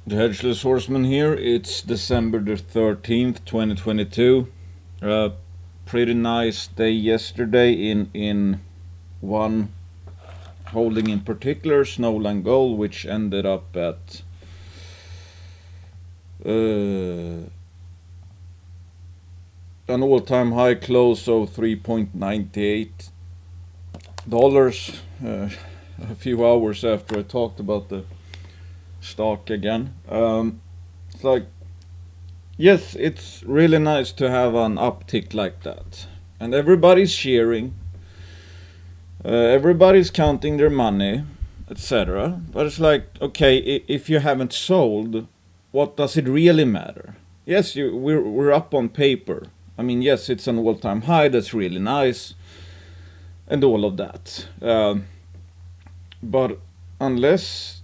The Hedgeless Horseman here. It's December the 13th, 2022. Pretty nice day yesterday in one holding in particular, Snowline Gold, which ended up at an all-time high close of $3.98 a few hours after I talked about the stock again. It's like, yes, it's really nice to have an uptick like that, and everybody's cheering, everybody's counting their money, etc. But it's like, okay, if you haven't sold, what does it really matter? Yes, we're up on paper. I mean, yes, it's an all-time high. That's really nice, and all of that. But unless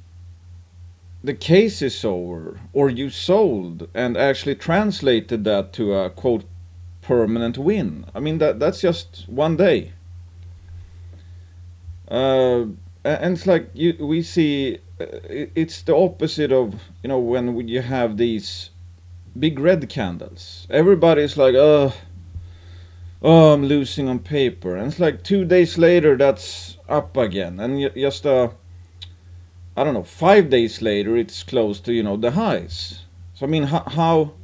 the case is over, or you sold and actually translated that to a quote permanent win, I mean that's just one day. And it's like we see it's the opposite of, when you have these big red candles. Everybody's like, oh, I'm losing on paper, and it's like 2 days later that's up again, and just I don't know, 5 days later it's close to the highs. So I mean, how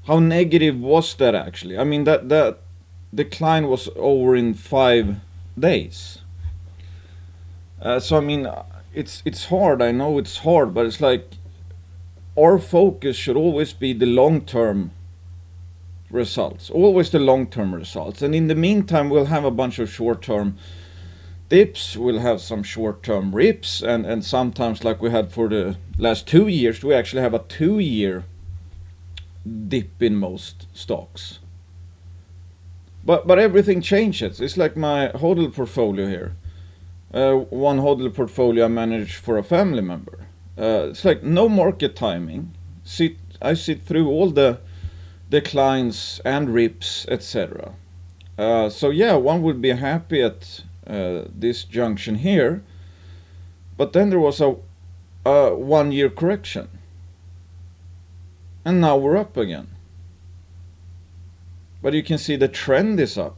negative was that actually? I mean, that decline was over in 5 days. So I mean, it's hard. I know it's hard, but it's like our focus should always be the long-term results, always the long-term results. And in the meantime, we'll have a bunch of short-term dips, we'll have some short-term rips, and sometimes, like we had for the last 2 years, we actually have a 2-year dip in most stocks. But everything changes. It's like my hodl portfolio here. One hodl portfolio I manage for a family member. It's like no market timing. I sit through all the declines and rips, etc. So yeah, one would be happy at this junction here, but then there was a 1-year correction, and now we're up again. But you can see the trend is up.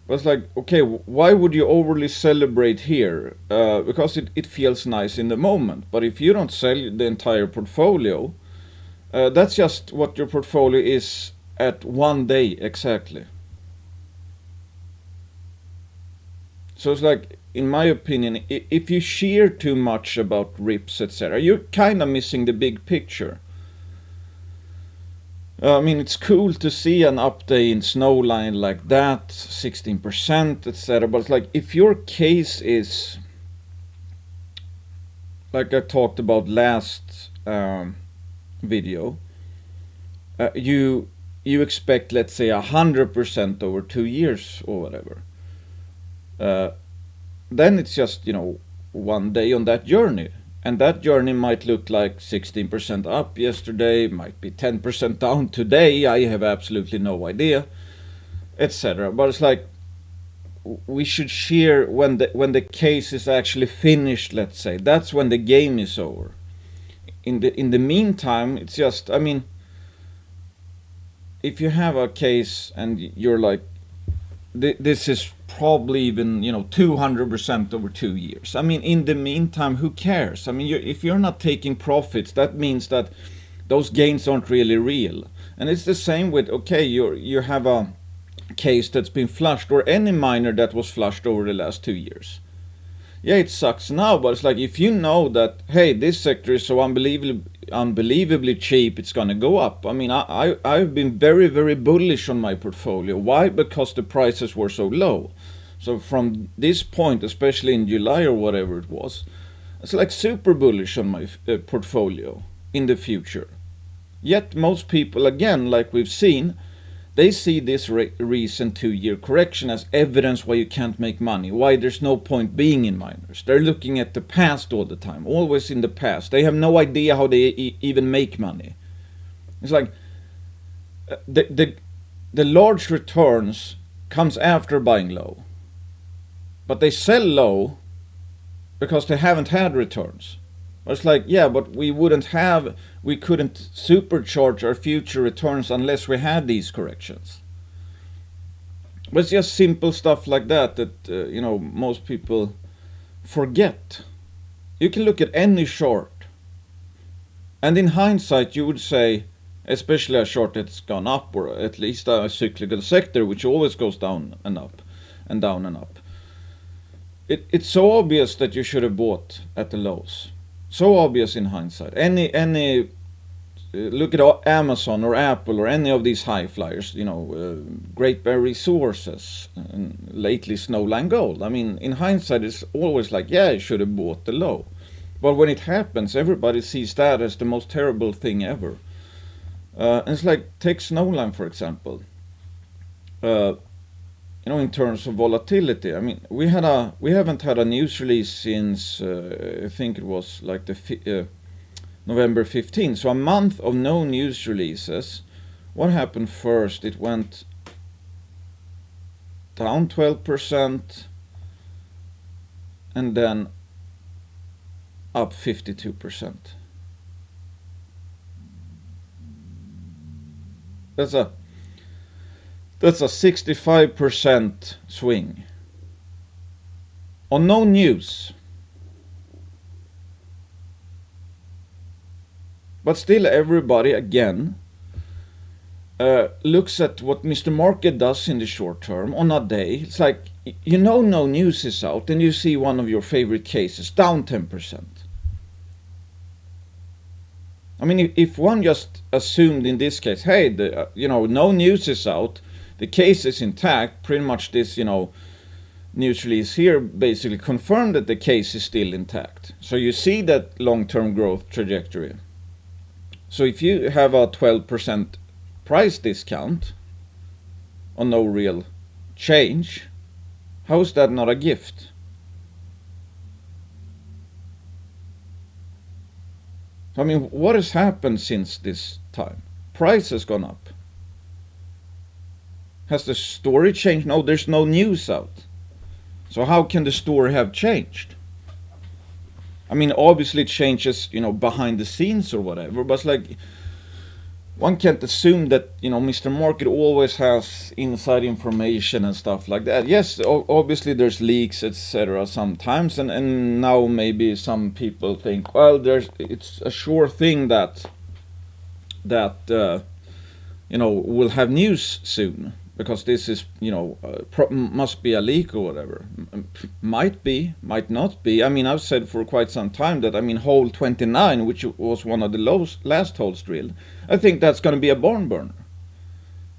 But it's like, okay, why would you overly celebrate here? Because it feels nice in the moment. But if you don't sell the entire portfolio, that's just what your portfolio is at 1 day exactly. So it's like, in my opinion, if you cheer too much about rips, etc., you're kind of missing the big picture. I mean, it's cool to see an up day in Snowline like that, 16%, etc. But it's like, if your case is, like I talked about last video, you expect, let's say, 100% over 2 years or whatever. Then it's just 1 day on that journey, and that journey might look like 16% up yesterday, might be 10% down today, I have absolutely no idea, etc. But it's like, we should cheer when the case is actually finished, let's say. That's when the game is over. In the meantime, it's just, I mean, if you have a case and you're like, this is probably even 200% over 2 years. I mean, in the meantime, who cares? I mean, if you're not taking profits, that means that those gains aren't really real. And it's the same with, okay, you have a case that's been flushed, or any miner that was flushed over the last 2 years. Yeah, it sucks now, but it's like, if you know that, hey, this sector is so unbelievably cheap, it's gonna go up. I mean, I've been very, very bullish on my portfolio. Why? Because the prices were so low. So from this point, especially in July or whatever it was, it's like super bullish on my portfolio in the future. Yet most people, again, like we've seen, they see this recent 2-year correction as evidence why you can't make money, why there's no point being in miners. They're looking at the past all the time, always in the past. They have no idea how they even make money. It's like, the large returns comes after buying low. But they sell low because they haven't had returns. It's like, yeah, but we couldn't supercharge our future returns unless we had these corrections. But it's just simple stuff like that most people forget. You can look at any chart, and in hindsight you would say, especially a chart that's gone up, or at least a cyclical sector which always goes down and up and down and up. It's so obvious that you should have bought at the lows. So obvious in hindsight. Any look at Amazon or Apple or any of these high flyers, Great Bear Resources, and lately Snowline Gold. I mean, in hindsight, it's always like, yeah, you should have bought the low. But when it happens, everybody sees that as the most terrible thing ever. And it's like, take Snowline, for example. In terms of volatility, I mean, we haven't had a news release since I think it was like the November 15th. So a month of no news releases. What happened first? It went down 12% and then up 52%. That's a 65% swing on no news. But still everybody, again, looks at what Mr. Market does in the short term on a day. It's like, no news is out, and you see one of your favorite cases down 10%. I mean, if one just assumed in this case, hey, no news is out, the case is intact, pretty much this, news release here basically confirmed that the case is still intact. So you see that long-term growth trajectory. So if you have a 12% price discount on no real change, how is that not a gift? I mean, what has happened since this time? Price has gone up. Has the story changed? No, there's no news out. So how can the story have changed? I mean, obviously it changes, behind the scenes or whatever, but it's like, one can't assume that, Mr. Market always has inside information and stuff like that. Yes, obviously there's leaks, etc. sometimes, and now maybe some people think, well, it's a sure thing that we'll have news soon, because this is, must be a leak or whatever. Might be, might not be. I mean, I've said for quite some time that, hole 29, which was one of the last holes drilled, I think that's going to be a barn burner,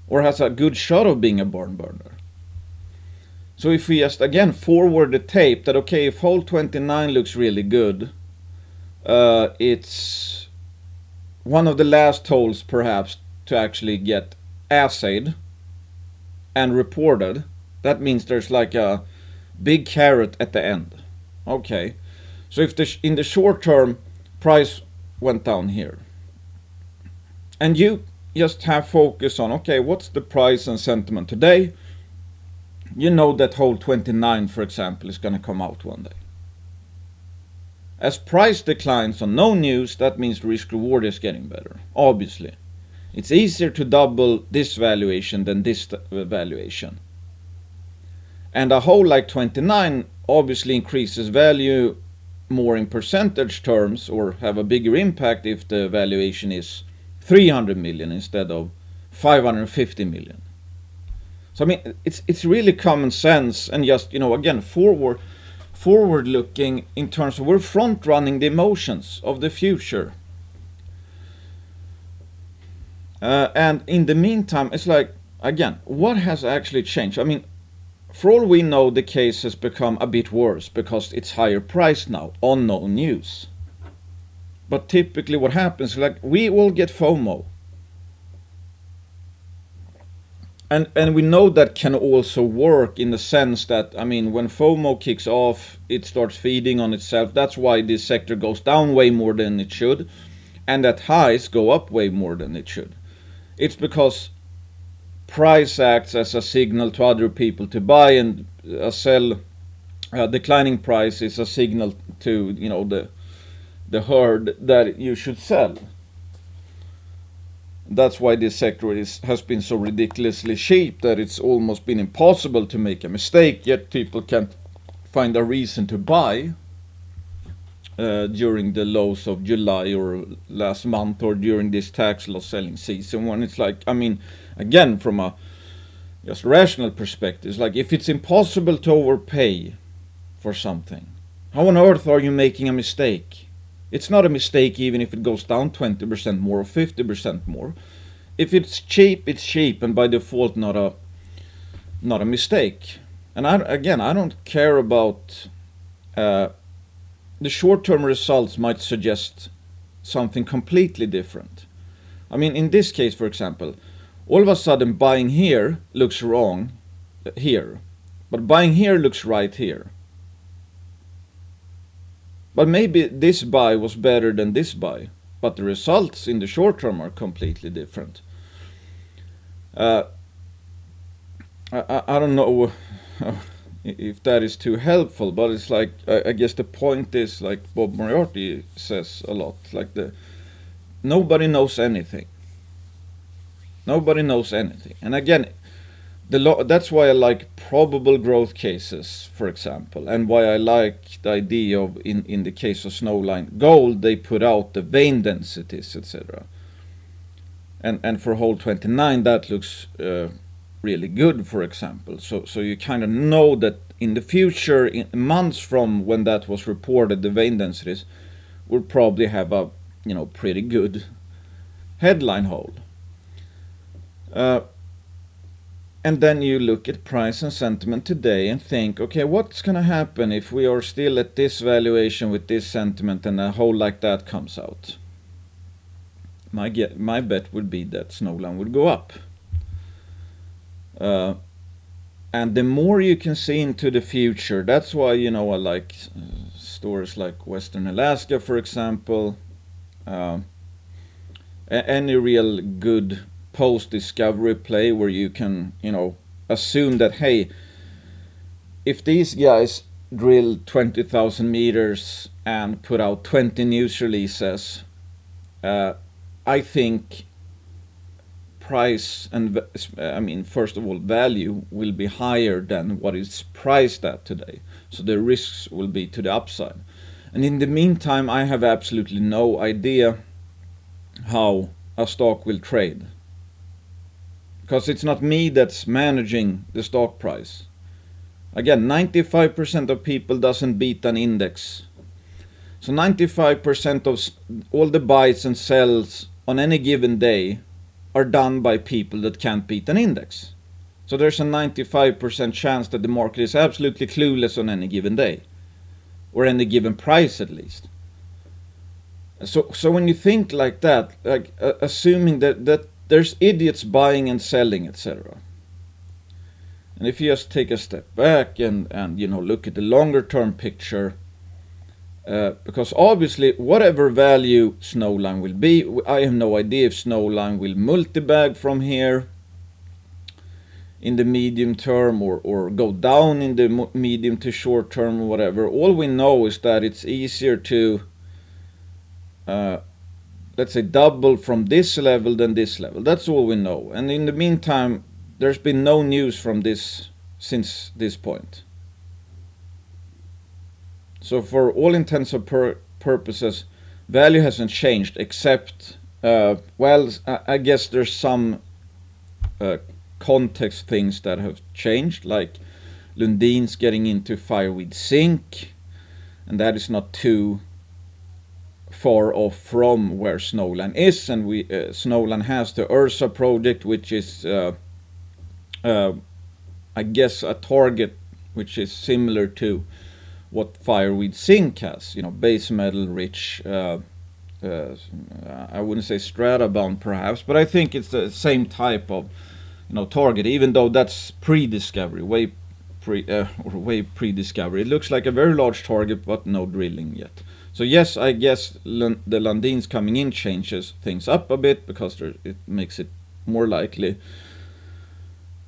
or has a good shot of being a barn burner. So if we just, again, forward the tape, that, okay, if hole 29 looks really good, it's one of the last holes, perhaps, to actually get assayed and reported. That means there's like a big carrot at the end. Okay, so if in the short term price went down here, and you just have focus on, okay, what's the price and sentiment today, that hole 29, for example, is going to come out one day. As price declines on no news, that means the risk reward is getting better, obviously. It's easier to double this valuation than this valuation. And a hole like 29 obviously increases value more in percentage terms, or have a bigger impact if the valuation is 300 million instead of 550 million. So I mean, it's really common sense, and just, again, forward looking in terms of, we're front running the emotions of the future. And in the meantime, it's like, again, what has actually changed? I mean, for all we know, the case has become a bit worse because it's higher priced now on no news. But typically what happens, like, we all get FOMO. And we know that can also work in the sense that, when FOMO kicks off, it starts feeding on itself. That's why this sector goes down way more than it should, and that highs go up way more than it should. It's because price acts as a signal to other people to buy, and a sell declining price is a signal to the herd that you should sell. That's why this sector has been so ridiculously cheap that it's almost been impossible to make a mistake, yet people can't find a reason to buy during the lows of July or last month or during this tax loss selling season, when it's like, I mean, again, from a just rational perspective, it's like, if it's impossible to overpay for something, how on earth are you making a mistake? It's not a mistake even if it goes down 20% more or 50% more. If it's cheap, it's cheap, and by default not a mistake. And I don't care about the short-term results might suggest something completely different. I mean, in this case, for example, all of a sudden buying here looks wrong here, but buying here looks right here. But maybe this buy was better than this buy, but the results in the short term are completely different. I don't know if that is too helpful, but it's like, I guess the point is, like Bob Moriarty says a lot, like nobody knows anything. Nobody knows anything. And again, that's why I like probable growth cases, for example, and why I like the idea of, in the case of Snowline Gold, they put out the vein densities, etc. And for hole 29, that looks really good, for example. So you kind of know that in the future, in months from when that was reported, the vein densities will probably have a pretty good headline hole. And then you look at price and sentiment today and think, okay, what's going to happen if we are still at this valuation with this sentiment and a hole like that comes out? My bet would be that Snowline would go up. And the more you can see into the future, that's why I like stores like Western Alaska, for example. Any real good post-discovery play where you can, assume that, hey, if these guys drill 20,000 meters and put out 20 news releases, I think price and, first of all, value will be higher than what is priced at today. So the risks will be to the upside. And in the meantime, I have absolutely no idea how a stock will trade, because it's not me that's managing the stock price. Again, 95% of people doesn't beat an index. So 95% of all the buys and sells on any given day are done by people that can't beat an index. So there's a 95% chance that the market is absolutely clueless on any given day, or any given price at least. So when you think like that, like assuming that there's idiots buying and selling, etc. And if you just take a step back and look at the longer term picture, because obviously whatever value Snowline will be, I have no idea if Snowline will multibag from here in the medium term or go down in the medium to short term or whatever. All we know is that it's easier to let's say double from this level than this level. That's all we know. And in the meantime, there's been no news from this since this point. So for all intents and purposes, value hasn't changed, except, I guess there's some context things that have changed, like Lundin's getting into fireweed zinc, and that is not too far off from where Snowline is, and Snowline has the Ursa project, which is I guess a target which is similar to what fireweed zinc has, base metal rich, I wouldn't say strata bound perhaps, but I think it's the same type of target, even though that's pre-discovery, way pre-discovery. It looks like a very large target, but no drilling yet. So yes, I guess the Lundin's coming in changes things up a bit, because it makes it more likely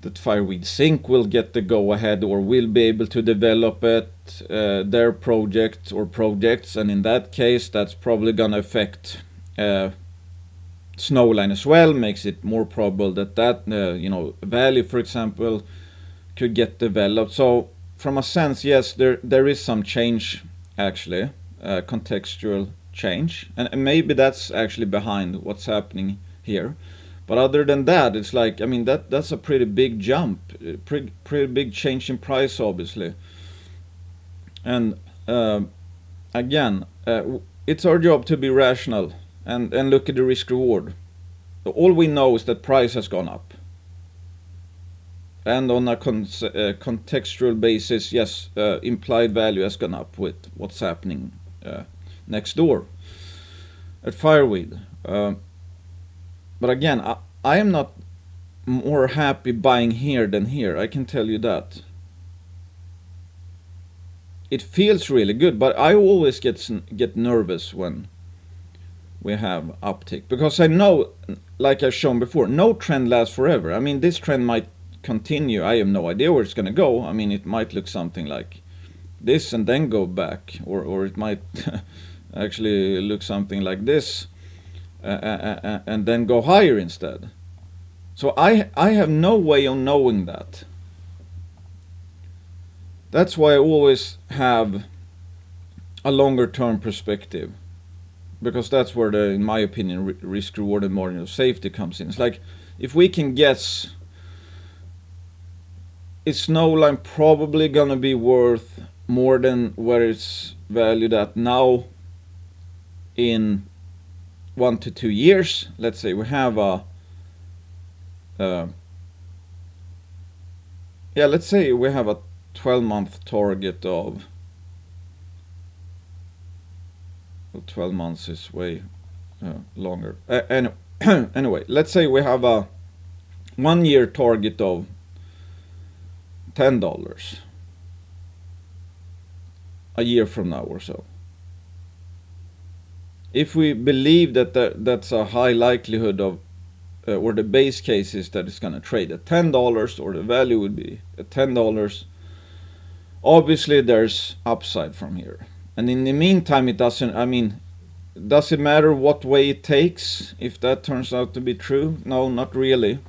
that Fireweed Sync will get the go-ahead or will be able to develop it, their project or projects, and in that case that's probably gonna affect Snowline as well, makes it more probable that Valley, for example, could get developed. So from a sense, yes, there is some change actually, contextual change, and maybe that's actually behind what's happening here. But other than that, it's like, I mean, that's a pretty big jump, pretty big change in price, obviously. And again, it's our job to be rational and look at the risk reward. All we know is that price has gone up. And on a contextual basis, yes, implied value has gone up with what's happening next door at Fireweed. But again, I am not more happy buying here than here, I can tell you that. It feels really good, but I always get nervous when we have uptick, because I know, like I've shown before, no trend lasts forever. I mean, this trend might continue. I have no idea where it's going to go. I mean, it might look something like this and then go back, or it might actually look something like this and then go higher instead. So I have no way of knowing that. That's why I always have a longer term perspective, because that's where in my opinion, risk reward and margin of safety comes in. It's like, if we can guess, is Snowline probably gonna be worth more than where it's valued at now in 1 to 2 years? Let's say we have let's say we have a 12-month target of, well, 12 months is way longer. Anyway, let's say we have a 1 year target of $10 a year from now or so. If we believe that's a high likelihood of, or the base case is that it's going to trade at $10, or the value would be at $10, obviously there's upside from here. And in the meantime, it doesn't, I mean, does it matter what way it takes if that turns out to be true? No, not really.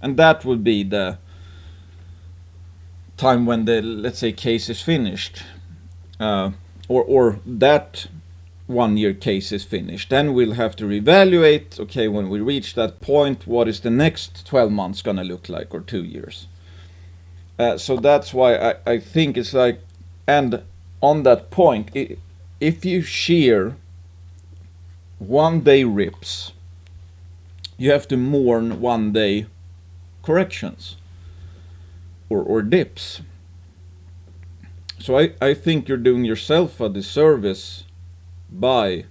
And that would be the time when the, let's say, case is finished, or that 1 year case is finished. Then we'll have to reevaluate, okay, when we reach that point, what is the next 12 months gonna look like, or 2 years. So that's why I think it's like, and on that point, if you shear 1 day rips, you have to mourn 1 day corrections or dips. So I think you're doing yourself a disservice by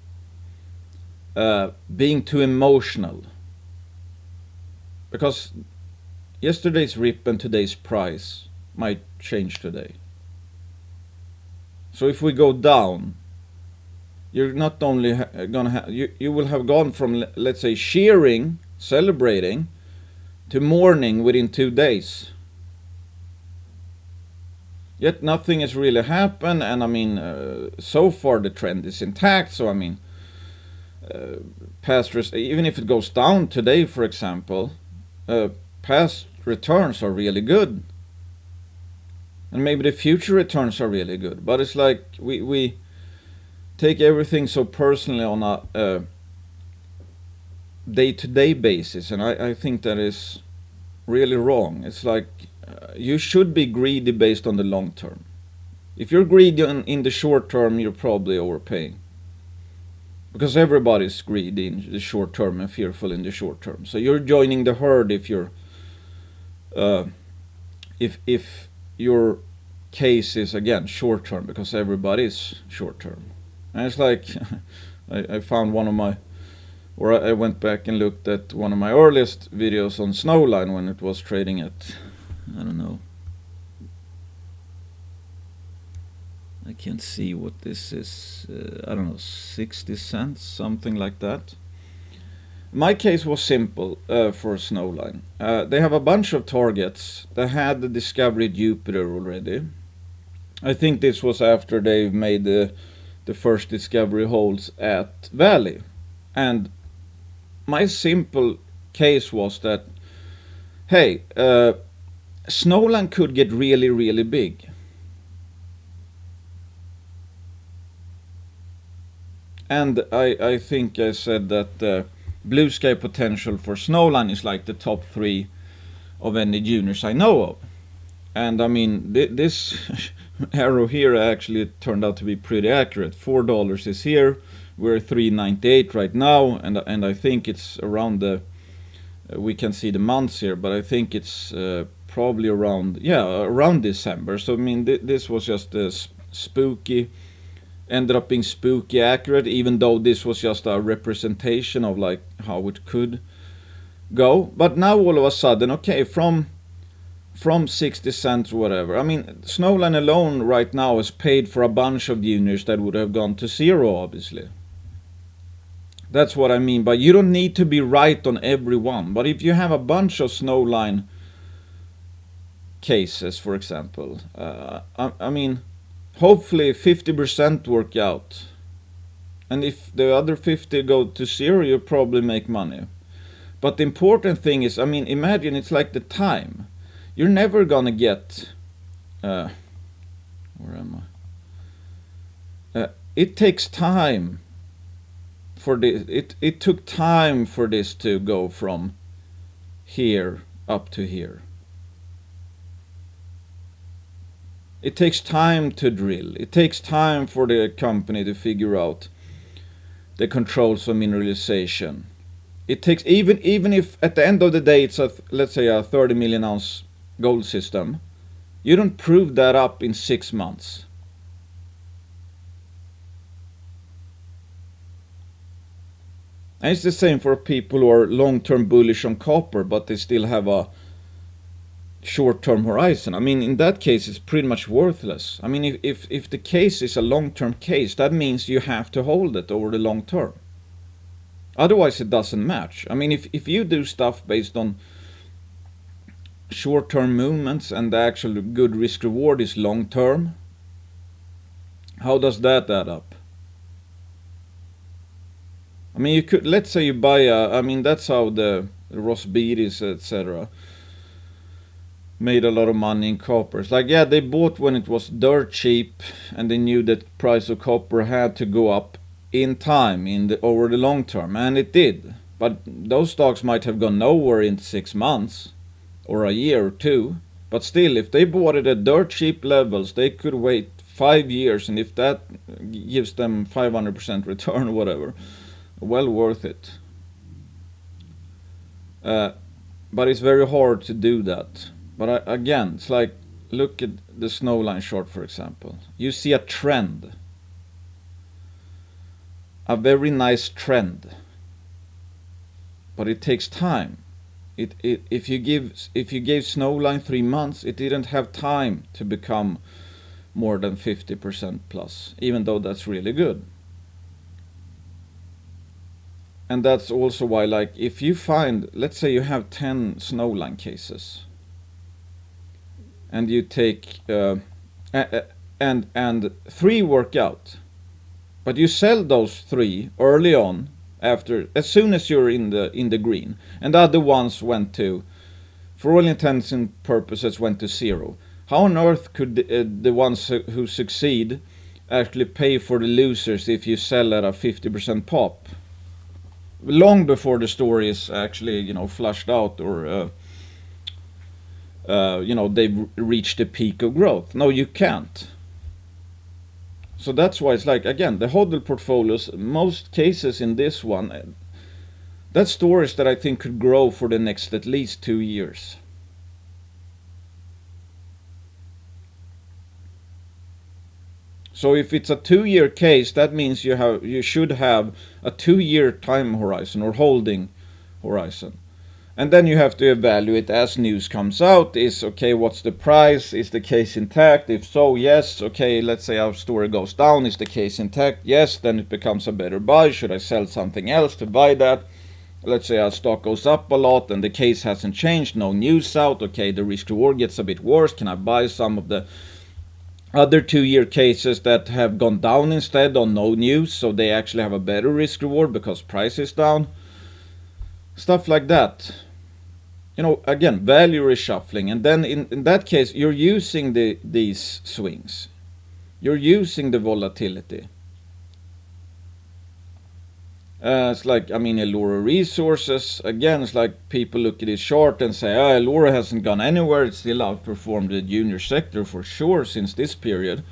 being too emotional, because yesterday's rip and today's price might change today. So if we go down, you're not only gonna have, you will have gone from, let's say, cheering, celebrating, to mourning within 2 days. Yet nothing has really happened, and I mean, so far the trend is intact. So I mean, even if it goes down today, for example, past returns are really good, and maybe the future returns are really good. But it's like we take everything so personally on a day-to-day basis, and I think that is really wrong. It's like, you should be greedy based on the long term. If you're greedy in the short term, you're probably overpaying, because everybody's greedy in the short term and fearful in the short term. So you're joining the herd if you're if your case is again short term, because everybody's short term. And it's like I found one of my, or I went back and looked at one of my earliest videos on Snowline when it was trading at, I don't know, I can't see what this is, I don't know, 60 cents, something like that. My case was simple for Snowline. They have a bunch of targets. They had the discovery Jupiter already. I think this was after they made the first discovery holes at Valley. And my simple case was that, hey, Snowline could get really, really big. And I think I said that blue sky potential for Snowline is like the top 3 of any juniors I know of. And I mean, this arrow here actually turned out to be pretty accurate. $4 is here. We're $3.98 right now, and I think it's around the. We can see the months here, but I think it's probably around December. So I mean, this was just a spooky. Ended up being spooky accurate, even though this was just a representation of like how it could go. But now all of a sudden, okay, from 60 cents or whatever. I mean, Snowline alone right now is paid for a bunch of juniors that would have gone to zero, obviously. That's what I mean by you don't need to be right on every one. But if you have a bunch of Snowline cases, for example, I mean, hopefully 50% work out. And if the other 50 go to zero, you probably make money. But the important thing is, I mean, imagine it's like the time. You're never gonna get... where am I? It takes time for this. It took time for this to go from here up to here. It takes time to drill. It takes time for the company to figure out the controls of mineralization. It takes, even if at the end of the day it's let's say a 30 million ounce gold system, you don't prove that up in 6 months. And it's the same for people who are long-term bullish on copper, but they still have a short-term horizon. I mean, in that case, it's pretty much worthless. I mean, if the case is a long-term case, that means you have to hold it over the long term. Otherwise, it doesn't match. I mean, if you do stuff based on short-term movements and the actual good risk-reward is long-term, how does that add up? I mean, you could, let's say you buy I mean, that's how the Rosbeeris, etc. made a lot of money in copper. It's like, yeah, they bought when it was dirt cheap, and they knew that price of copper had to go up in time, over the long term, and it did. But those stocks might have gone nowhere in 6 months or a year or 2. But still, if they bought it at dirt cheap levels, they could wait 5 years, and if that gives them 500% return or whatever, well worth it. But it's very hard to do that. But again, it's like, look at the Snowline chart, for example. You see a trend. A very nice trend. But it takes time. If you gave Snowline 3 months, it didn't have time to become more than 50% plus, even though that's really good. And that's also why, like, if you find, let's say you have 10 Snowline cases, and you take and 3 work out, but you sell those 3 early on, as soon as you're in the green, and the other ones went to, for all intents and purposes, went to zero. How on earth could the ones who succeed actually pay for the losers if you sell at a 50% pop? Long before the story is actually, flushed out, or they've reached the peak of growth. No, you can't. So that's why it's like, again, the hodl portfolios, most cases in this one, that's stories that I think could grow for the next at least 2 years. So if it's a 2-year case, that means you should have a 2-year time horizon or holding horizon. And then you have to evaluate as news comes out. What's the price? Is the case intact? If so, yes. Okay, let's say our story goes down. Is the case intact? Yes. Then it becomes a better buy. Should I sell something else to buy that? let's say our stock goes up a lot and the case hasn't changed, no news out, okay, the risk reward gets a bit worse. Can I buy some of the other 2-year cases that have gone down instead on no news, so they actually have a better risk reward because price is down? Stuff like that. Again, value reshuffling. And then in that case, you're using these swings. You're using the volatility. It's like, Eloro Resources, again, it's like people look at this chart and say, Eloro hasn't gone anywhere, it's still outperformed the junior sector for sure since this period.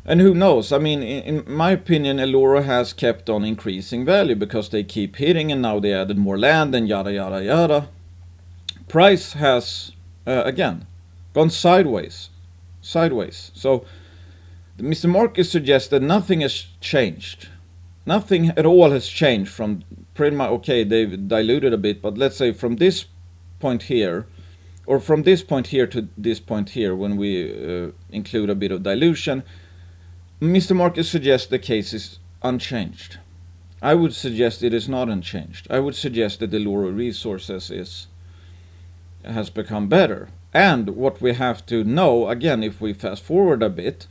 And who knows, in my opinion, Eloro has kept on increasing value because they keep hitting and now they added more land and yada yada yada. Price has, again, gone sideways. So Mr. Marcus suggests that nothing has changed. Nothing at all has changed from pretty much, okay, they've diluted a bit, but let's say from this point here, or from this point here to this point here, when we include a bit of dilution, Mr. Marcus suggests the case is unchanged. I would suggest it is not unchanged. I would suggest that the Eloro Resources has become better. And what we have to know, again, if we fast forward a bit,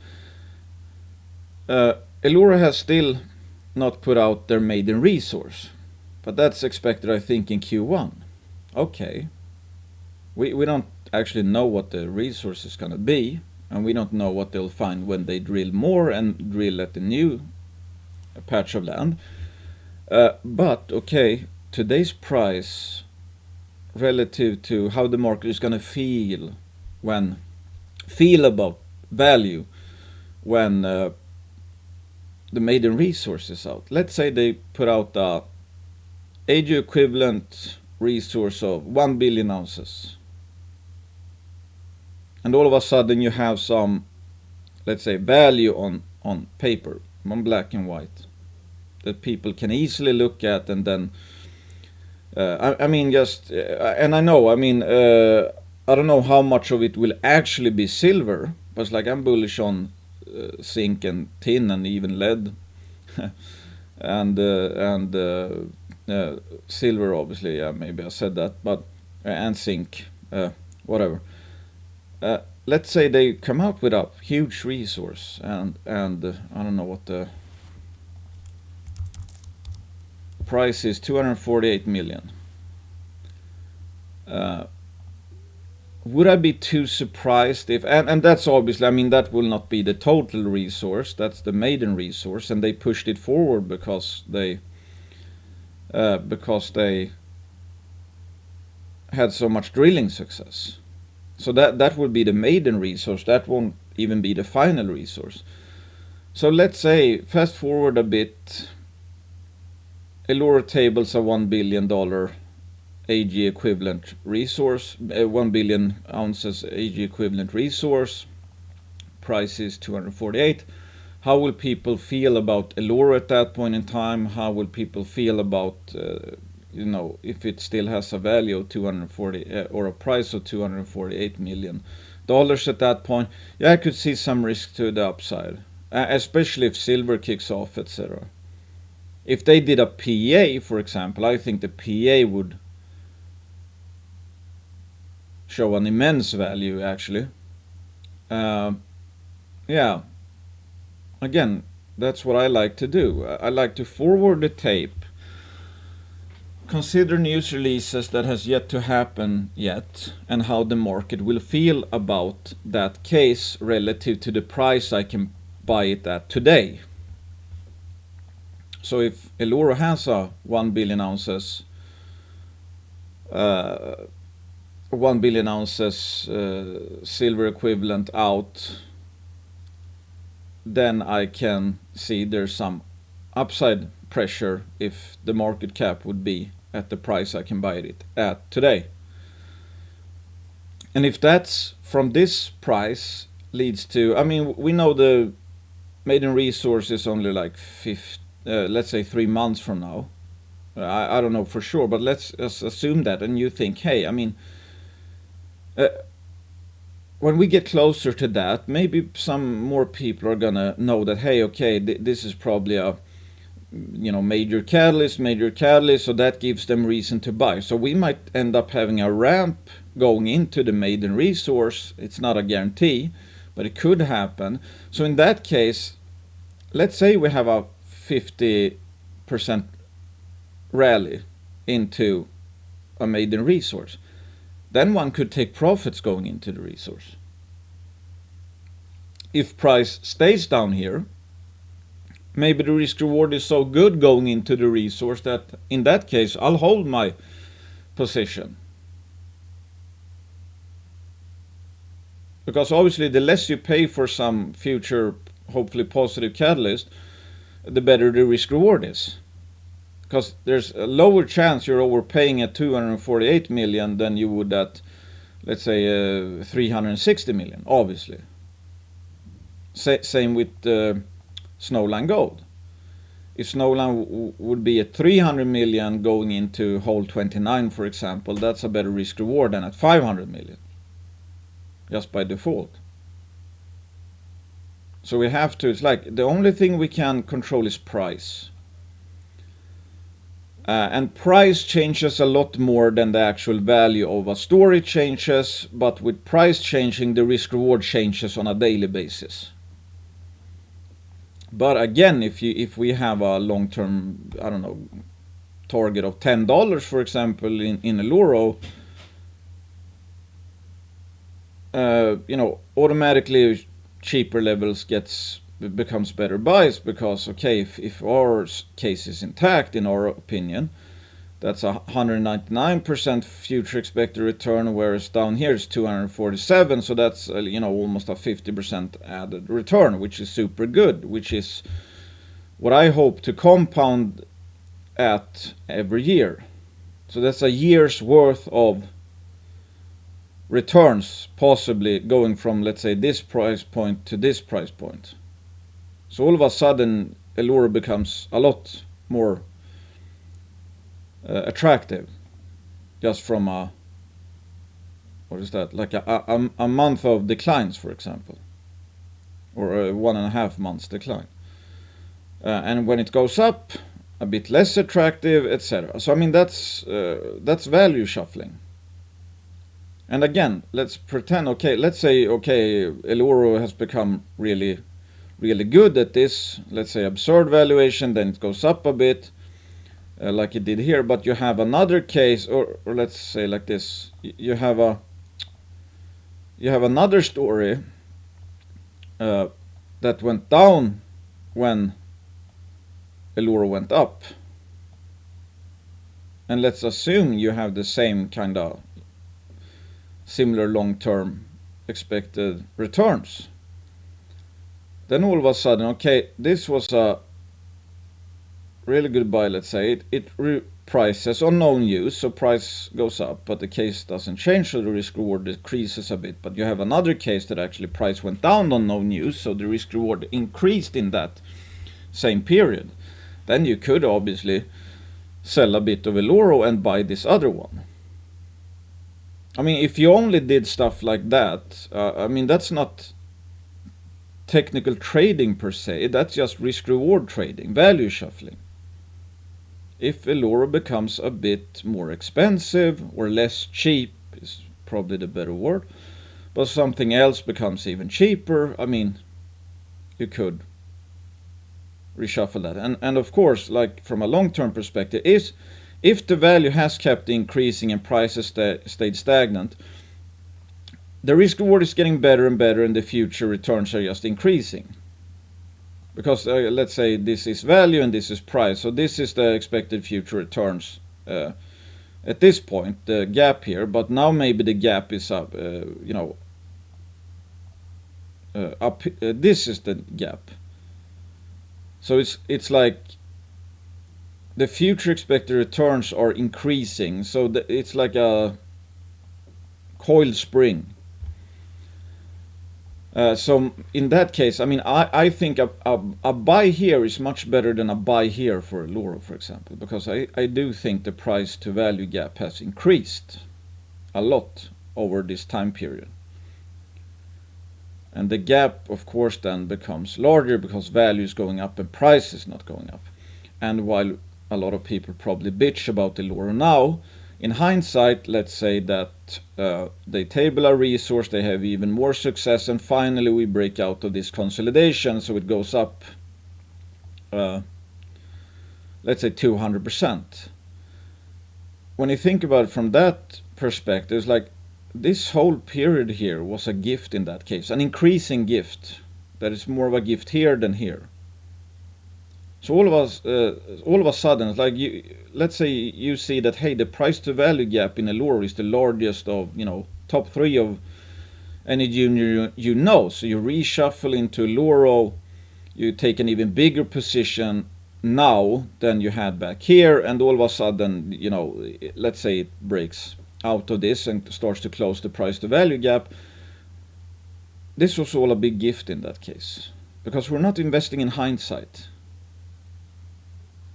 Eloro has still not put out their maiden resource, but that's expected, I think, in Q1. Okay, we don't actually know what the resource is going to be, and we don't know what they'll find when they drill more and drill at the new patch of land. But okay, today's price relative to how the market is going to feel about value when the maiden resource is out. Let's say they put out a AG equivalent resource of 1 billion ounces. And all of a sudden you have some, let's say, value on paper, on black and white, that people can easily look at and then, and I know, I don't know how much of it will actually be silver, but it's like I'm bullish on zinc and tin and even lead and silver, obviously, yeah, maybe I said that, but and zinc, whatever. Let's say they come out with a huge resource and I don't know what the price is, 248 million. Would I be too surprised if, and that's obviously, that will not be the total resource, that's the maiden resource, and they pushed it forward because they had so much drilling success. So that would be the maiden resource, that won't even be the final resource. So let's say, fast forward a bit, Eloro tables a $1 billion AG equivalent resource, 1 billion ounces AG equivalent resource, price is 248. How will people feel about Eloro at that point in time? How will people feel about, if it still has a value of 240 or a price of $248 million at that point? Yeah, I could see some risk to the upside, especially if silver kicks off, etc. If they did a PEA, for example, I think the PEA would show an immense value, actually. Yeah. Again, that's what I like to do. I like to forward the tape, consider news releases that has yet to happen yet, and how the market will feel about that case relative to the price I can buy it at today. So if Eloro has a 1 billion ounces 1 billion ounces silver equivalent out, then I can see there's some upside pressure if the market cap would be at the price I can buy it at today. And if that's from this price leads to, we know the maiden resource is only like let's say 3 months from now. I don't know for sure, but let's assume that, and you think, hey, when we get closer to that, maybe some more people are gonna know that, hey, okay, this is probably a major catalyst, so that gives them reason to buy. So we might end up having a ramp going into the maiden resource. It's not a guarantee, but it could happen. So in that case, let's say we have a 50% rally into a maiden resource. Then one could take profits going into the resource. If price stays down here, maybe the risk reward is so good going into the resource that in that case I'll hold my position. Because obviously the less you pay for some future hopefully positive catalyst, the better the risk reward is. Because there's a lower chance you're overpaying at 248 million than you would at, let's say, 360 million, obviously. Same with Snowline Gold. If Snowline would be at 300 million going into hole 29, for example, that's a better risk reward than at 500 million, just by default. So we have to, it's like the only thing we can control is price. And price changes a lot more than the actual value of a story changes, but with price changing, the risk reward changes on a daily basis. But again, if we have a long-term, I don't know, target of $10, for example, in Eloro, automatically cheaper levels becomes better buys, because okay, if our case is intact, in our opinion, that's a 199% future expected return, whereas down here is 247, so that's almost a 50% added return, which is super good, which is what I hope to compound at every year. So that's a year's worth of returns, possibly going from, let's say, this price point to this price point. So all of a sudden, Eloro becomes a lot more attractive, just from a month of declines, for example, or a 1.5 months decline. And when it goes up, a bit less attractive, etc. So I mean that's value shuffling. And again, let's pretend, let's say Eloro has become really good at this, let's say absurd valuation, then it goes up a bit, like it did here, but you have another case, or let's say like this, you have another story that went down when Eloro went up. And let's assume you have the same kind of similar long-term expected returns. Then all of a sudden, this was a really good buy, let's say. It reprices on known use, so price goes up, but the case doesn't change, so the risk reward decreases a bit. But you have another case that actually price went down on known use, so the risk reward increased in that same period. Then you could obviously sell a bit of Eloro and buy this other one. I mean, if you only did stuff like that, that's not technical trading per se, that's just risk reward trading, value shuffling. If Eloro becomes a bit more expensive, or less cheap is probably the better word, but something else becomes even cheaper, you could reshuffle that. And of course, like from a long-term perspective, if the value has kept increasing and prices stayed stagnant, the risk reward is getting better and better, and the future returns are just increasing. Because let's say this is value and this is price, so this is the expected future returns at this point, the gap here, but now maybe the gap is up, up. This is the gap. So it's like the future expected returns are increasing, so it's like a coiled spring. So in that case, I think a buy here is much better than a buy here for Eloro, for example, because I do think the price to value gap has increased a lot over this time period. And the gap, of course, then becomes larger because value is going up and price is not going up. And while a lot of people probably bitch about Eloro now, in hindsight, let's say that they table a resource, they have even more success, and finally we break out of this consolidation, so it goes up, let's say 200%. When you think about it from that perspective, it's like this whole period here was a gift in that case, an increasing gift. That is more of a gift here than here. So all of a sudden, it's like let's say you see that, hey, the price to value gap in Eloro is the largest of, top 3 of any junior you know. So you reshuffle into Eloro, you take an even bigger position now than you had back here, and all of a sudden, let's say it breaks out of this and starts to close the price to value gap. This was all a big gift in that case, because we're not investing in hindsight.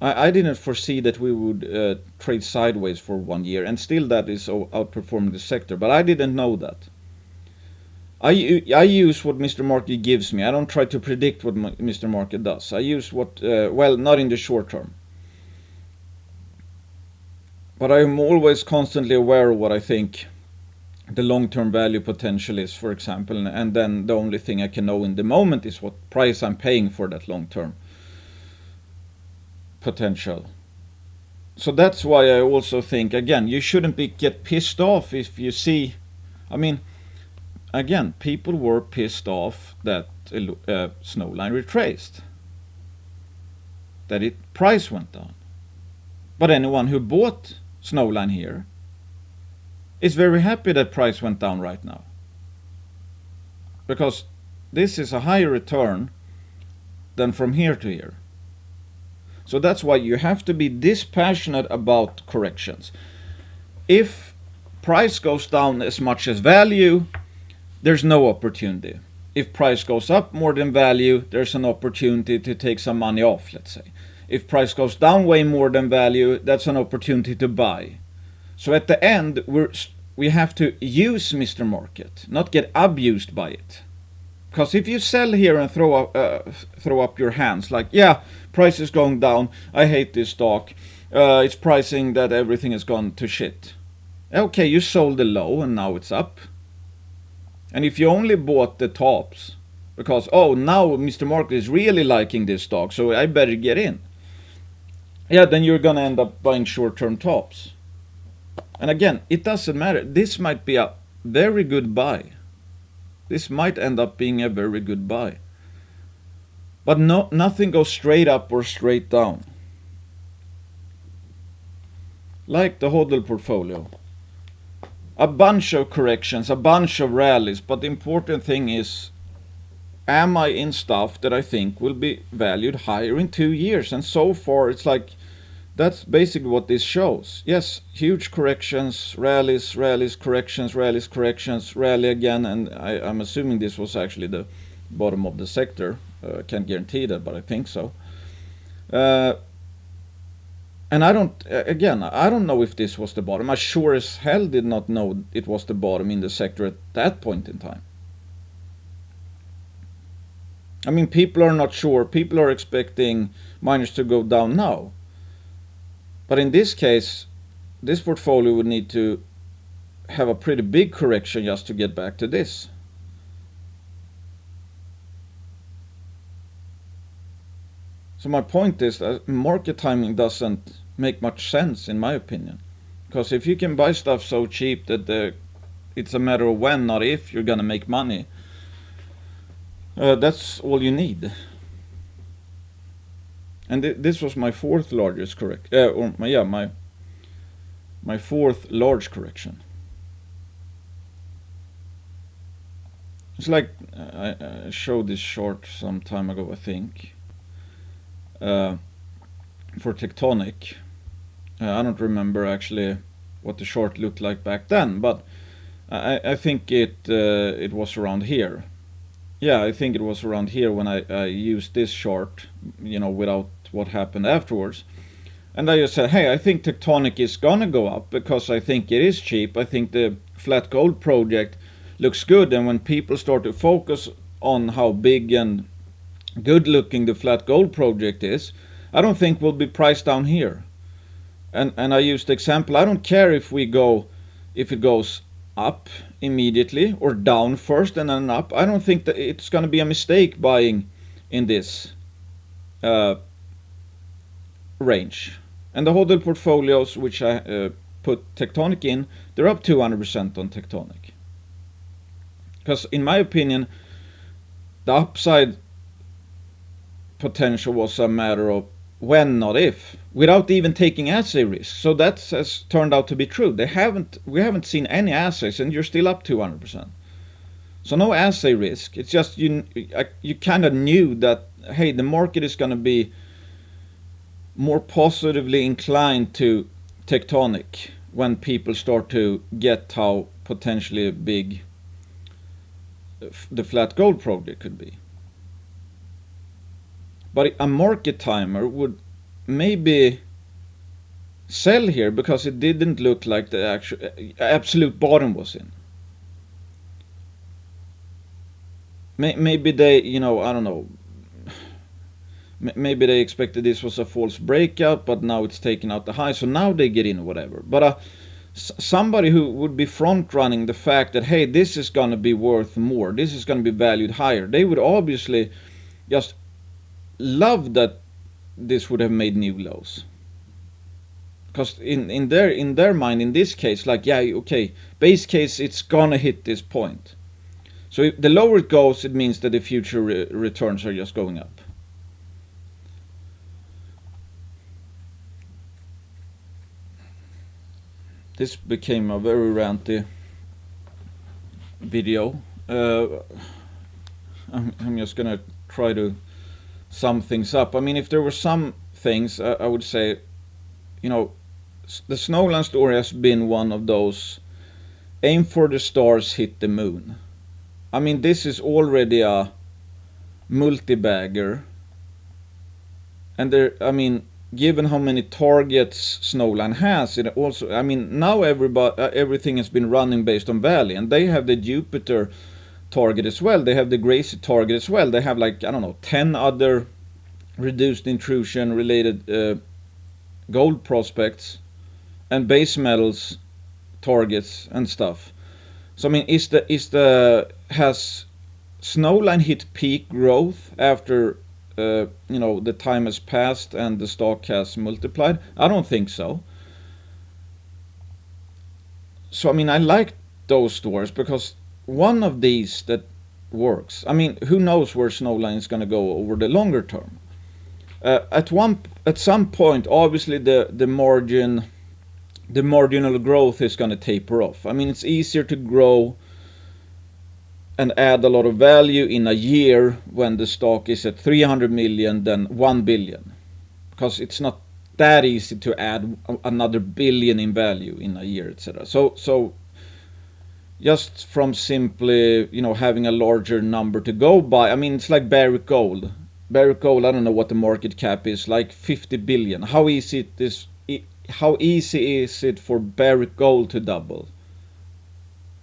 I didn't foresee that we would trade sideways for 1 year, and still that is outperforming the sector, but I didn't know that. I use what Mr. Market gives me. I don't try to predict what Mr. Market does. I use what, not in the short term. But I'm always constantly aware of what I think the long-term value potential is, for example, and then the only thing I can know in the moment is what price I'm paying for that long-term potential. So that's why I also think, again, you shouldn't get pissed off if you see, again, people were pissed off that Snowline retraced, that price went down. But anyone who bought Snowline here is very happy that price went down right now, because this is a higher return than from here to here. So that's why you have to be dispassionate about corrections. If price goes down as much as value, there's no opportunity. If price goes up more than value, there's an opportunity to take some money off, let's say. If price goes down way more than value, that's an opportunity to buy. So at the end, we have to use Mr. Market, not get abused by it. Because if you sell here and throw up your hands like, yeah, price is going down, I hate this stock, it's pricing that everything has gone to shit. Okay, you sold the low and now it's up. And if you only bought the tops because, now Mr. Market is really liking this stock, so I better get in. Yeah, then you're going to end up buying short-term tops. And again, it doesn't matter. This might be a very good buy. This might end up being a very good buy. But nothing goes straight up or straight down. Like the HODL portfolio. A bunch of corrections, a bunch of rallies, but the important thing is, am I in stuff that I think will be valued higher in 2 years? And so far it's like, that's basically what this shows. Yes, huge corrections, rallies, corrections, rally again, and I'm assuming this was actually the bottom of the sector. Can't guarantee that, but I think so. And I don't know if this was the bottom. I sure as hell did not know it was the bottom in the sector at that point in time. People are not sure. People are expecting miners to go down now. But in this case, this portfolio would need to have a pretty big correction just to get back to this. So my point is that market timing doesn't make much sense, in my opinion. Because if you can buy stuff so cheap that it's a matter of when, not if, you're going to make money, that's all you need. And this was my fourth largest my fourth large correction. It's like I showed this chart some time ago, I think, for Tectonic. I don't remember actually what the chart looked like back then, but I think it was around here. Yeah, I think it was around here when I used this chart, without what happened afterwards. And I just said, hey, I think Tectonic is gonna go up because I think it is cheap. I think the flat gold project looks good, and when people start to focus on how big and good looking the flat gold project is, I don't think we'll be priced down here. And I used the example, I don't care if it goes up immediately or down first and then up. I don't think that it's going to be a mistake buying in this range. And the hodl portfolios, which I put Tectonic in, they're up 200% on Tectonic. Because in my opinion, the upside potential was a matter of when, not if, without even taking assay risk. So that has turned out to be true. We haven't seen any assays, and you're still up 200%. So no assay risk. It's just you kind of knew that, hey, the market is going to be more positively inclined to Tectonic when people start to get how potentially big the flat gold project could be. But a market timer would maybe sell here because it didn't look like the actual absolute bottom was in. Maybe they, I don't know. Maybe they expected this was a false breakout, but now it's taken out the high, so now they get in or whatever. But somebody who would be front running the fact that, hey, this is going to be worth more, this is going to be valued higher, they would obviously just love that this would have made new lows. Because in their mind, in this case, like, yeah, okay, base case, it's gonna hit this point. So if the lower it goes, it means that the future returns are just going up. This became a very ranty video. I'm just gonna try to sum things up. I mean, if there were some things, I would say, the Snowline story has been one of those aim for the stars, hit the moon. I mean, this is already a multi-bagger, and given how many targets Snowline has, it also, now everything has been running based on Valley, and they have the Jupiter target as well. They have the Gracie target as well. They have 10 other reduced intrusion related gold prospects and base metals targets and stuff. So has Snowline hit peak growth after the time has passed and the stock has multiplied? I don't think so. So I like those stores because one of these that works. Who knows where Snowline is going to go over the longer term? At some point, obviously the marginal growth is going to taper off. It's easier to grow and add a lot of value in a year when the stock is at 300 million than 1 billion, because it's not that easy to add another billion in value in a year, etc. So just from simply having a larger number to go by, it's like Barrick Gold. Barrick Gold, I don't know what the market cap is, like 50 billion. How easy is it for Barrick Gold to double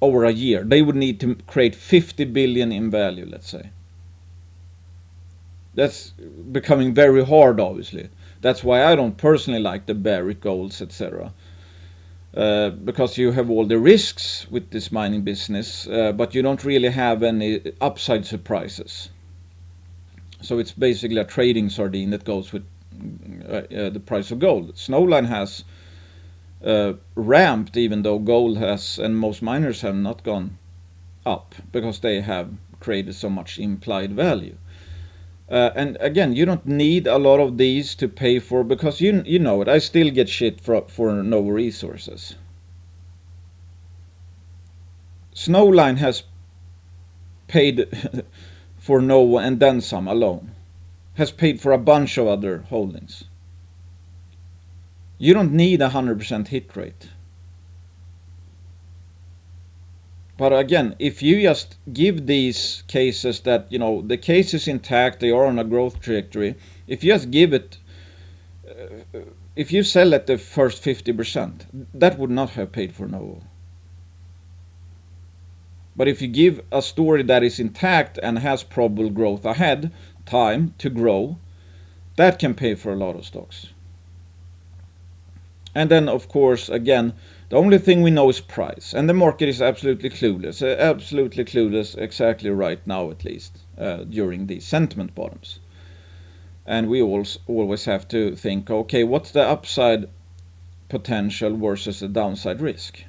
over a year? They would need to create 50 billion in value, let's say. That's becoming very hard, obviously. That's why I don't personally like the Barrick Golds, etc. Because you have all the risks with this mining business, but you don't really have any upside surprises. So it's basically a trading sardine that goes with the price of gold. Snowline has ramped, even though gold has, and most miners have not gone up, because they have created so much implied value. And again, you don't need a lot of these to pay for, because you know it, I still get shit for Novo Resources. Snowline has paid for Novo and then some alone. Has paid for a bunch of other holdings. You don't need 100% hit rate. But again, if you just give these cases that, the case is intact, they are on a growth trajectory, if you just give it, if you sell at the first 50%, that would not have paid for Novo. But if you give a story that is intact and has probable growth ahead, time to grow, That can pay for a lot of stocks. And then, of course, again, the only thing we know is price. And the market is absolutely clueless exactly right now, at least, during these sentiment bottoms. And we always have to think, okay, what's the upside potential versus the downside risk?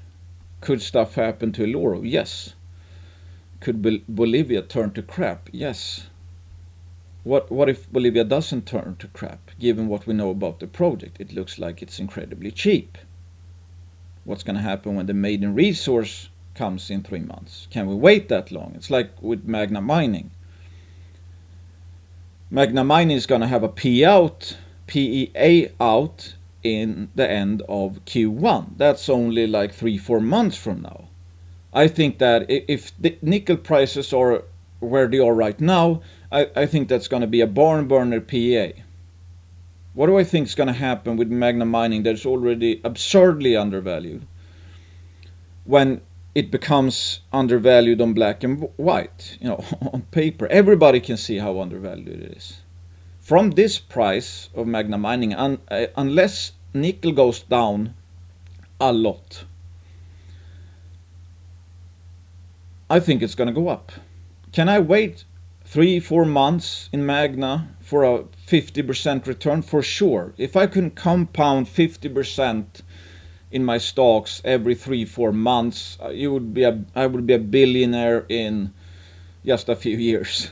Could stuff happen to Eloro? Yes. Could Bolivia turn to crap? Yes. What if Bolivia doesn't turn to crap, given what we know about the project? It looks like it's incredibly cheap. What's going to happen when the maiden resource comes in 3 months? Can we wait that long? It's like with Magna Mining. Magna Mining is going to have a PEA out in the end of Q1. That's only like 3-4 months from now. I think that if the nickel prices are where they are right now, I think that's going to be a barn burner PEA. What do I think is going to happen with Magna Mining that's already absurdly undervalued when it becomes undervalued on black and white, on paper? Everybody can see how undervalued it is. From this price of Magna Mining, unless nickel goes down a lot, I think it's going to go up. Can I wait 3-4 months in Magna for a 50% return? For sure. If I can compound 50% in my stocks every 3-4 months, I would be a billionaire in just a few years.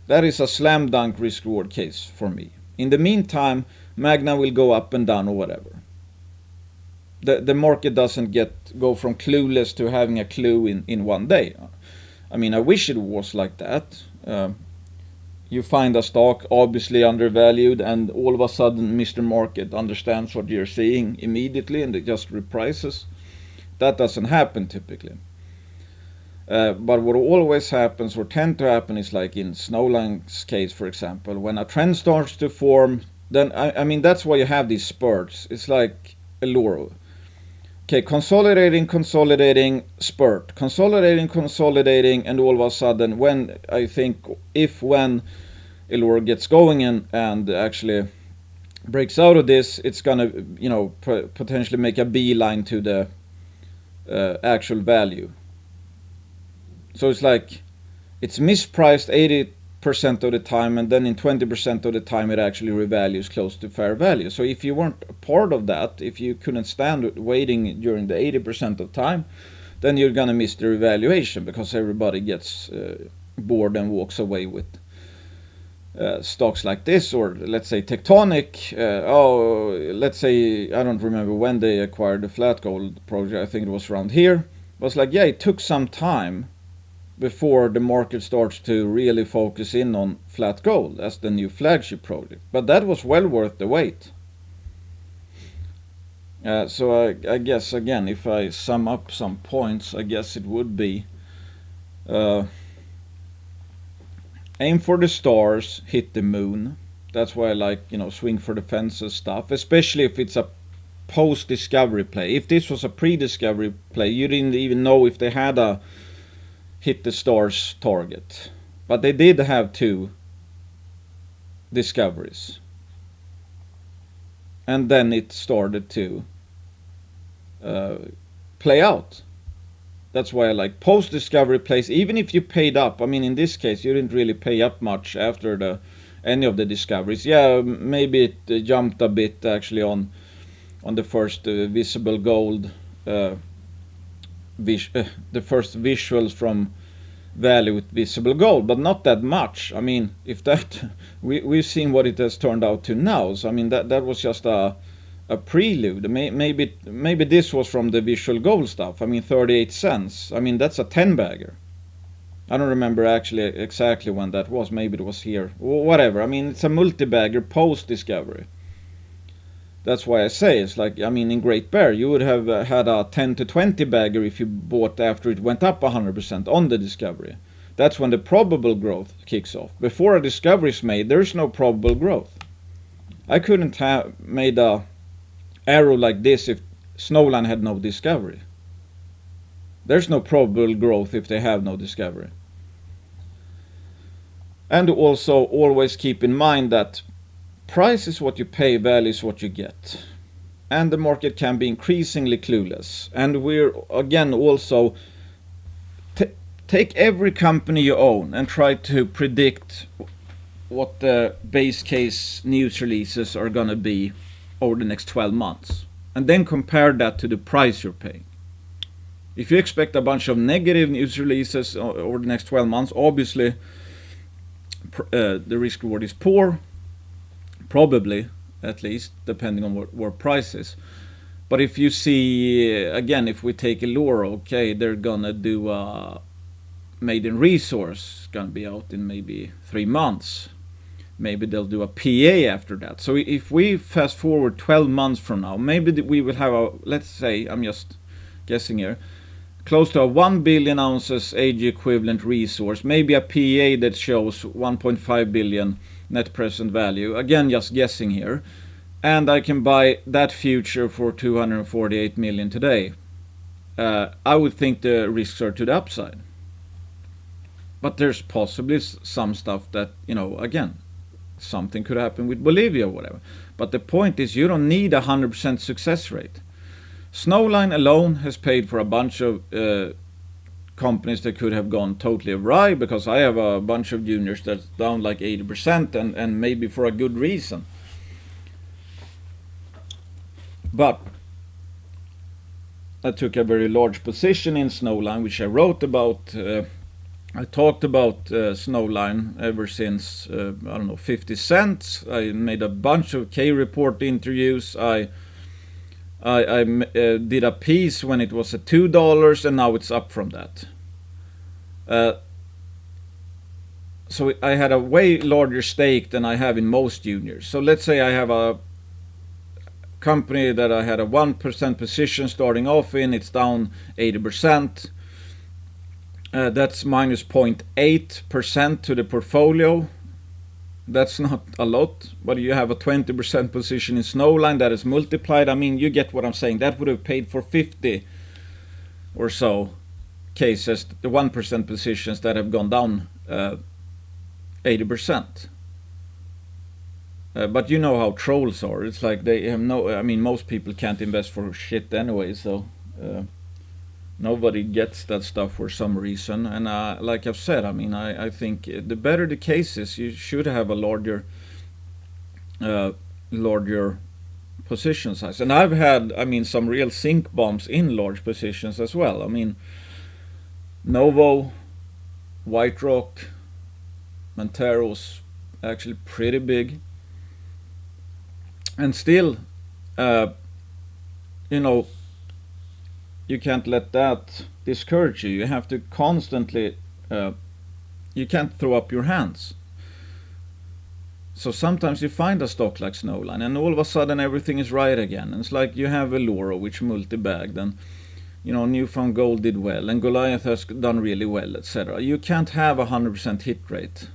That is a slam dunk risk reward case for me. In the meantime, Magna will go up and down or whatever. The market doesn't go from clueless to having a clue in one day. I mean, I wish it was like that. You find a stock obviously undervalued, and all of a sudden Mr. Market understands what you're seeing immediately and it just reprices. That doesn't happen typically. But what always happens or tend to happen is, like in Snowline's case, for example, when a trend starts to form, then I mean that's why you have these spurts. It's like Eloro. Okay, consolidating, spurt, consolidating, and all of a sudden, when Eloro gets going and actually breaks out of this, it's gonna, potentially make a beeline to the actual value. So it's like it's mispriced 80% of the time, and then in 20% of the time it actually revalues close to fair value. So if you weren't a part of that, if you couldn't stand waiting during the 80% of time, then you're gonna miss the revaluation because everybody gets bored and walks away with stocks like this. Or let's say Tectonic, let's say, I don't remember when they acquired the flat gold project, I think it was around here. It was like, yeah, it took some time before the market starts to really focus in on flat gold as the new flagship project. But that was well worth the wait. So I guess, again, if I sum up some points, I guess it would be aim for the stars, hit the moon. That's why I like, swing for the fences stuff, especially if it's a post-discovery play. If this was a pre-discovery play, you didn't even know if they had a hit the stars target. But they did have 2 discoveries. And then it started to play out. That's why I like post-discovery plays, even if you paid up. I mean, in this case, you didn't really pay up much after any of the discoveries. Yeah, maybe it jumped a bit actually on the first visible gold, the first visuals from value with visible gold, but not that much. I mean, if that we've seen what it has turned out to now. So I mean that was just a prelude. Maybe this was from the visual gold stuff. I mean, 38 cents. I mean, that's a 10-bagger. I don't remember actually exactly when that was. Maybe it was here. Whatever. I mean, it's a multi-bagger post-discovery. That's why I say it's like, I mean, in Great Bear, you would have had a 10 to 20 bagger if you bought after it went up 100% on the discovery. That's when the probable growth kicks off. Before a discovery is made, there's no probable growth. I couldn't have made a arrow like this if Snowline had no discovery. There's no probable growth if they have no discovery. And also always keep in mind that price is what you pay, value is what you get. And the market can be increasingly clueless. And we're again also take every company you own and try to predict what the base case news releases are going to be over the next 12 months. And then compare that to the price you're paying. If you expect a bunch of negative news releases over the next 12 months, obviously the risk reward is poor, probably, at least, depending on what price is. But if you see, again, if we take Eloro, okay, they're gonna do a maiden resource, gonna be out in maybe 3 months. Maybe they'll do a PA after that. So if we fast forward 12 months from now, maybe we will have a, let's say, I'm just guessing here, close to a 1 billion ounces AG equivalent resource, maybe a PA that shows 1.5 billion net present value, again just guessing here, and I can buy that future for 248 million today. I would think the risks are to the upside. But there's possibly some stuff that, again, something could happen with Bolivia or whatever. But the point is, you don't need a 100% success rate. Snowline alone has paid for a bunch of companies that could have gone totally awry, because I have a bunch of juniors that's down like 80% and maybe for a good reason. But I took a very large position in Snowline, which I wrote about. I talked about Snowline ever since, 50 cents. I made a bunch of K-Report interviews. I did a piece when it was at $2, and now it's up from that. So I had a way larger stake than I have in most juniors. So let's say I have a company that I had a 1% position starting off in, it's down 80%. That's minus 0.8% to the portfolio. That's not a lot, but you have a 20% position in Snowline that is multiplied. I mean, you get what I'm saying. That would have paid for 50 or so cases, the 1% positions that have gone down 80%. But you know how trolls are. It's like they have most people can't invest for shit anyway, so nobody gets that stuff for some reason. And like I've said, I think the better the case is, you should have a larger position size. And I've had, some real sink bombs in large positions as well. Novo, White Rock, Montero's actually pretty big. And still, you can't let that discourage you. You have to constantly, you can't throw up your hands. So sometimes you find a stock like Snowline and all of a sudden everything is right again. And it's like you have Eloro, which multi-bagged, and Newfound Gold did well, and Goliath has done really well, etc. You can't have a 100% hit rate.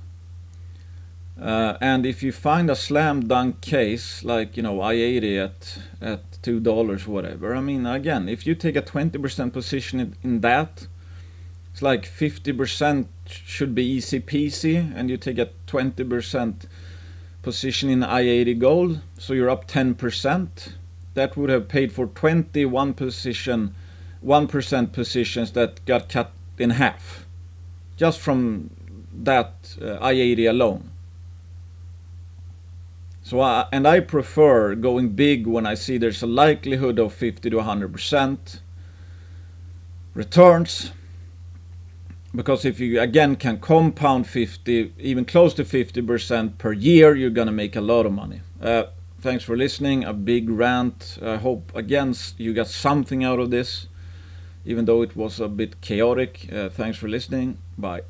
And if you find a slam dunk case like I-80 at $2 whatever, again, if you take a 20% position in that, it's like 50% should be easy peasy, and you take a 20% position in I-80 gold, so you're up 10%. That would have paid for 1% positions that got cut in half just from that I-80 alone. So I prefer going big when I see there's a likelihood of 50 to 100% returns, because if you again can compound 50, even close to 50% per year, you're gonna make a lot of money. Thanks for listening. A big rant. I hope again you got something out of this, even though it was a bit chaotic. Thanks for listening. Bye.